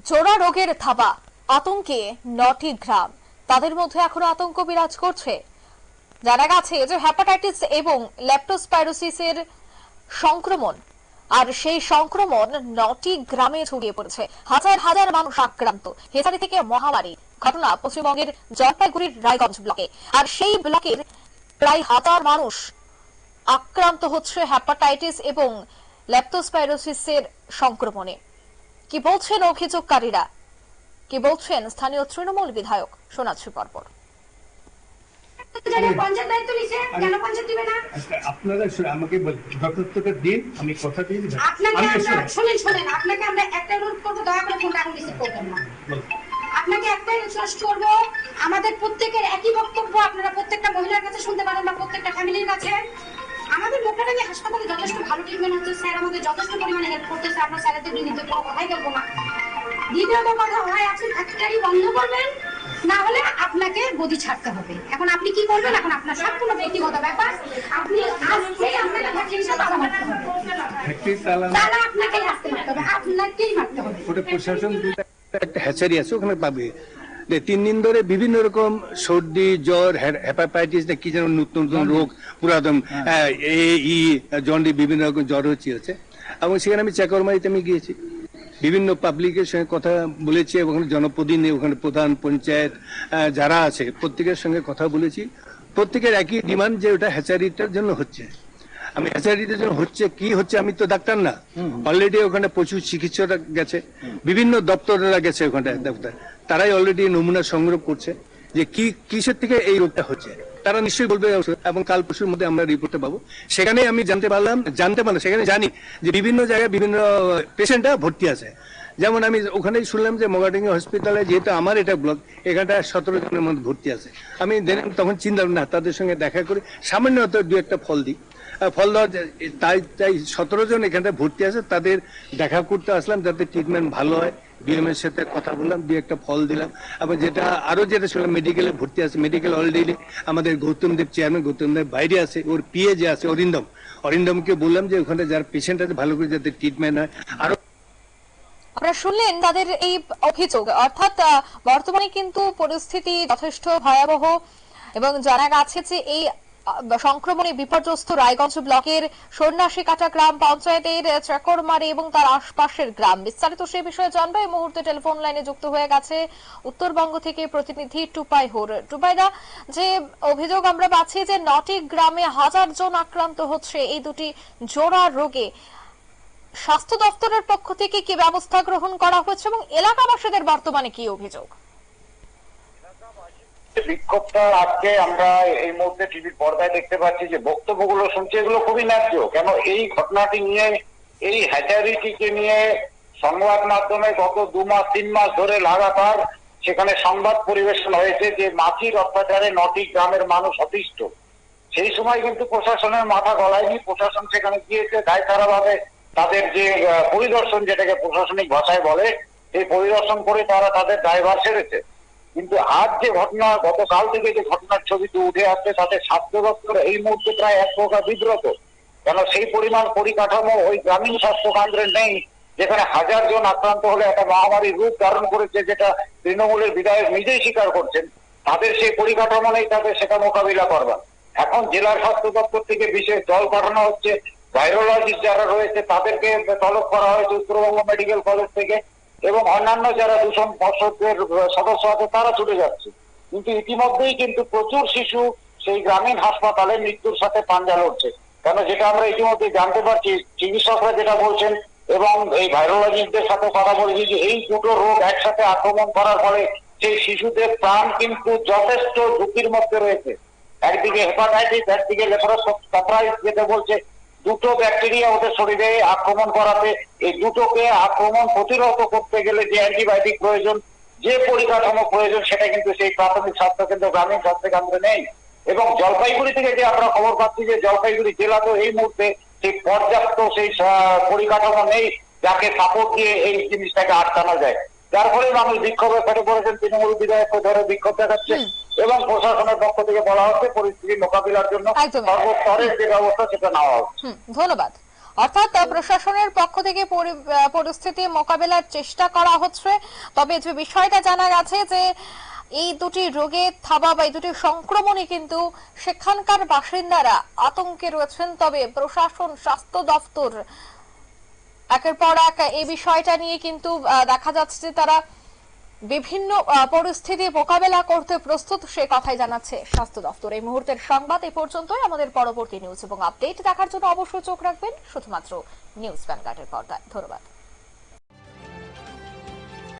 জোড়া রোগের থাবা, আতঙ্কে 9টি গ্রাম। তাদের মধ্যে এখনো আতঙ্ক বিরাজ করছে। জানা গেছে যে হেপাটাইটিস এবং লেপ্টোস্পাইরোসিসের সংক্রমণ, আর সেই সংক্রমণ 9টি গ্রামে ছড়িয়ে পড়েছে। হাজার হাজার মানুষ আক্রান্ত। হেসারি থেকে মহামারী ঘটনা পশ্চিমবঙ্গের জলপাইগুড়ির রায়গঞ্জ ব্লকে, আর সেই ব্লকের প্রায় 1000 মানুষ আক্রান্ত হচ্ছে হেপাটাইটিস এবং লেপ্টোস্পাইরোসিসের সংক্রমণে। কি বলছেন অভিযোগকারীরা, কি বলছেন স্থানীয় তৃণমূল বিধায়ক, শোনাচ্ছি পরপর। আপনারা আমাকে যথার্থটা দিন, আমি কথা দিয়ে দিই। শুনেন, আপনাকে আমরা একটা অনুরোধ করবো, দয়া করে ফোনটা এখন রিসিভ করবেন না। আপনাকে একটাই রিকোয়েস্ট করবো, আমাদের প্রত্যেকের একই বক্তব্য আপনারা প্রত্যেকটা মহিলার কাছে শুনতে পারেন বা প্রত্যেকটা ফ্যামিলির কাছে। আমাদের মোটামুটি হাসপাতালে যথেষ্ট ভালো ট্রিটমেন্ট হচ্ছে, স্যার আমাদের যথেষ্ট পরিমাণে হেল্প করতেছে, আমরা স্যারেদের বিরুদ্ধে কোনো কথাই বলবো না। দ্বিতীয়ত কথা, হয় আপনি ফ্যাক্টরি বন্ধ করবেন, না হলে আপনাকে গদি ছাড়তে হবে। এখন আপনি কি করবেন, এখন আপনার সম্পূর্ণ ব্যক্তিগত ব্যাপার। আপনি আজকে আপনাকে ফ্যাক্টরিটা তালা মারতে হবে, তালা আপনাকেই আসতে মারতে হবে, আপনাকেই মারতে হবে। ওটা প্রশাসন একটা হ্যাচারি আছে, ওখানে পাবে। 3 দিন ধরে বিভিন্ন রকম সর্দি, জ্বর, হেপাটাইটিস, কি যেন নতুন নতুন রোগ, পুরাতন জন্ডি, বিভিন্ন রকম জ্বর হচ্ছে। এবং সেখানে আমি চাকরমারিতে আমি গিয়েছি, বিভিন্ন পাবলিকের সঙ্গে কথা বলেছি, ওখানে জনপ্রতিনিধি, ওখানে প্রধান পঞ্চায়েত যারা আছে প্রত্যেকের সঙ্গে কথা বলেছি। প্রত্যেকের একই ডিমান্ড যে ওটা হ্যাচারিটার জন্য হচ্ছে। আমি হ্যাচারিটার জন্য হচ্ছে কি হচ্ছে, আমি তো ডাক্তার না। অলরেডি ওখানে প্রচুর চিকিৎসকরা গেছে, বিভিন্ন দপ্তরেরা গেছে ওখানে ডাক্তার, তারাই অলরেডি নমুনা সংগ্রহ করছে যে কি কিসের থেকে এই রোগটা হচ্ছে। তারা নিশ্চয়ই বলবে, এবং কাল পরশুর মধ্যে আমরা রিপোর্টটা পাবো। সেখানে আমি জানতে পারলাম সেখানে জানি যে বিভিন্ন জায়গায় বিভিন্ন পেশেন্টরা ভর্তি আছে। যেমন আমি ওখানেই শুনলাম যে মগাডিঙ্গি হসপিটালে, যেহেতু আমার এটা ব্লক, এখানটা 17 জনের মধ্যে ভর্তি আছে। আমি তখন চিন্তা না, তাদের সঙ্গে দেখা করে সামান্য হয়তো 2-1টা ফল দিই, ফল দেওয়া, তাই 17 জন এখানটা ভর্তি আছে, তাদের দেখা করতে আসলাম যাতে ট্রিটমেন্ট ভালো হয়। ডিএম এর সাথে কথা বললাম, 2-1টা ফল দিলাম। আবার যেটা শুনলাম মেডিকেলে ভর্তি আছে, মেডিকেল অলরেডি আমাদের গৌতম দেব চেয়ারম্যান, গৌতম দেব বাইরে আছে, ওর পিএ যে আছে অরিন্দমকে বললাম যে ওখানে যারা পেশেন্ট আছে ভালো করে যাতে ট্রিটমেন্ট হয়। আরো আপনারা শুনলেন তাদের এই অভিযোগ, অর্থাৎ বর্তমানে কিন্তু পরিস্থিতি যথেষ্ট ভয়াবহ এবং জানা গেছে যে এই সংক্রমণে বিপর্যস্ত রায়গঞ্জ ব্লকের সন্ন্যাসীকাটা গ্রাম পঞ্চায়েতের চাকরমারি এবং তার আশপাশের গ্রাম। বিস্তারিত সেই বিষয়ে জানবো এই মুহূর্তে টেলিফোন লাইনে যুক্ত হয়ে গেছে উত্তরবঙ্গ থেকে প্রতিনিধি টুপাই হোর। টুপাইদা, যে অভিযোগ আমরা পাচ্ছি যে 9টি গ্রামে 1000 জন আক্রান্ত হচ্ছে এই দুটি জোড়া রোগে, স্বাস্থ্য দপ্তরের পক্ষ থেকে কি ব্যবস্থা গ্রহণ করা হয়েছে এবং এলাকাবাসীদের বর্তমানে কি অভিযোগ? বিক্ষোভটা আজকে আমরা এই মুহূর্তে টিভির পর্দায় দেখতে পাচ্ছি, যে বক্তব্যগুলো শুনছি এগুলো খুবই ন্যায্য। কেন এই ঘটনাটি নিয়ে, এই হ্যাচারিটিকে নিয়ে সংবাদ মাধ্যমে গত 2-3 মাস ধরে লাগাতার সেখানে সংবাদ পরিবেশন হয়েছে যে মাছির অত্যাচারে 9টি গ্রামের মানুষ অতিষ্ঠ। সেই সময় কিন্তু প্রশাসনের মাথা গলায়নি, প্রশাসন সেখানে গিয়েছে দায়সারাভাবে তাদের যে পরিদর্শন, যেটাকে প্রশাসনিক ভাষায় বলে, এই পরিদর্শন করে তারা তাদের দায়ভার সেরেছে। কিন্তু আজ যে ঘটনা, গতকাল থেকে যে ঘটনার ছবিটি উঠে আসছে, তাতে স্বাস্থ্য দপ্তর এই মুহূর্তে প্রায় এক প্রকার বিব্রত। কেন সেই পরিমাণ পরিকাঠামো ওই গ্রামীণ স্বাস্থ্য কেন্দ্রে নেই, যেখানে 1000 জন আক্রান্ত হলে একটা মহামারীর রূপ ধারণ করেছে, যেটা তৃণমূলের বিধায়ক নিজেই স্বীকার করছেন। তাদের সেই পরিকাঠামো নেই, তাদের সেটা মোকাবিলা করবার। এখন জেলার স্বাস্থ্য দপ্তর থেকে বিশেষ দল পাঠানো হচ্ছে, ভাইরোলজিস্ট যারা রয়েছে তাদেরকে তলব করা হয়েছে উত্তরবঙ্গ মেডিকেল কলেজ থেকে, এবং অন্যান্য যারা দূষণ পর্ষদের সদস্য আছে তারা ছুটে যাচ্ছে। কিন্তু ইতিমধ্যেই কিন্তু প্রচুর শিশু সেই গ্রামীণ হাসপাতালে মৃত্যুর সাথে পাঞ্জা লড়ছে। কেন যেটা আমরা ইতিমধ্যে জানতে পারছি, চিকিৎসকরা যেটা বলছেন এবং এই ভাইরোলজিস্টদের সাথে কথা বলেছি, যে এই দুটো রোগ একসাথে আক্রমণ করার ফলে সেই শিশুদের প্রাণ কিন্তু যথেষ্ট ঝুঁকির মধ্যে রয়েছে। একদিকে হেপাটাইটিস, একদিকে লেপ্টোস্পাইরোসিস, যেটা বলছে দুটো ব্যাকটেরিয়া ওদের শরীরে আক্রমণ করাতে, এই দুটোকে আক্রমণ প্রতিরোধ করতে গেলে যে অ্যান্টিবায়োটিক প্রয়োজন, যে পরিকাঠামো প্রয়োজন, সেটা কিন্তু সেই প্রাথমিক স্বাস্থ্যকেন্দ্র, গ্রামীণ স্বাস্থ্যকেন্দ্রে নেই। এবং জলপাইগুড়ি থেকে যে আমরা খবর পাচ্ছি যে জলপাইগুড়ি জেলাতেও এই মুহূর্তে সেই পর্যাপ্ত সেই পরিকাঠামো নেই যাকে সাপোর্ট দিয়ে এই জিনিসটাকে আটকানো যায়। যার ফলে মানুষ বিক্ষোভে ফেটে পড়েছেন, তৃণমূল বিধায়ককে ধরে বিক্ষোভ দেখাচ্ছে এবং প্রশাসনের পক্ষ থেকে বলা হচ্ছে পরিস্থিতি মোকাবিলার জন্য সর্বস্তরের যে ব্যবস্থা সেটা নেওয়া হচ্ছে। ধন্যবাদ। অর্থাৎ প্রশাসনের পক্ষ থেকে পরিস্থিতি মোকাবেলার চেষ্টা করা হচ্ছে। তবে যে বিষয়টা জানা গেছে যে এই দুটি রোগে থাবা বা এই দুটি সংক্রমণে কিন্তু সেখানকার বাসিন্দারা আতঙ্কে রয়েছেন। তবে প্রশাসন, স্বাস্থ্য দপ্তর একের পর এক এই বিষয়টা নিয়ে কিন্তু দেখা যাচ্ছে যে তারা বিভিন্ন পরিস্থিতি মোকাবেলা করতে প্রস্তুত, সে কথাই জানাচ্ছে স্বাস্থ্য দপ্তর। এই মুহূর্তের সংবাদ এই পর্যন্তই। আমাদের পরবর্তী নিউজ এবং আপডেট দেখার জন্য অবশ্যই চোখ রাখবেন শুধুমাত্র নিউজ ভ্যানগার্ডের পর্দায়। ধন্যবাদ।